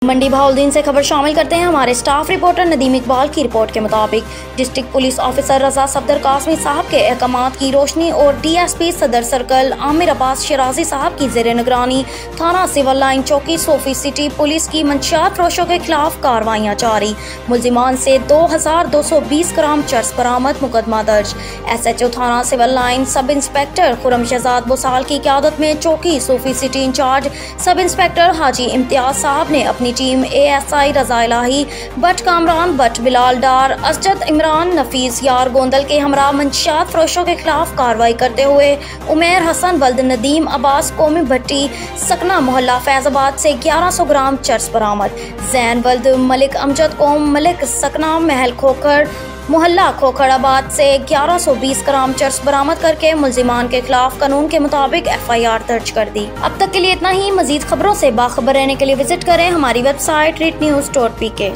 मंडी बहाउद्दीन से खबर शामिल करते हैं। हमारे स्टाफ रिपोर्टर नदीम इकबाल की रिपोर्ट के मुताबिक डिस्ट्रिक्ट पुलिस ऑफिसर रजा सफदर कासमी साहब के अहकामात की रोशनी और डीएसपी सदर सर्कल आमिर अब्बास शराजी साहब की जेर निगरानी थाना सिविल लाइन चौकी सोफी सिटी पुलिस की मंशियात फरोशों के खिलाफ कार्रवाइयाँ जारी। मुलजिमान से 2220 ग्राम चर्स बरामद, मुकदमा दर्ज। SHO थाना civil line sub inspector Khurram Shahzad Busal की क़यादत में चौकी Sofi city incharge sub inspector Haji Imtiaz Sahab ने अपनी टीम ASI रजा इलाही बट, कामरान बट, बिलाल डार, असजद इमरान, नफीस यार गोंदल के हमरा मंशियात फरोशों के खिलाफ कार्रवाई करते हुए उमेर हसन वल्द नदीम अब्बास कौमी भट्टी सकना मोहल्ला फैजाबाद से 1100 ग्राम चर्स बरामद। जैन वल्द मलिक अमजद कौम मलिक सकना महल खोखर मोहल्ला खोखराबाद से 1120 ग्राम चर्स बरामद करके मुलजिमान के खिलाफ कानून के मुताबिक FIR दर्ज कर दी। अब तक के लिए इतना ही। मजीद खबरों से बाखबर रहने के लिए विजिट करें हमारी वेबसाइट readnews.pk।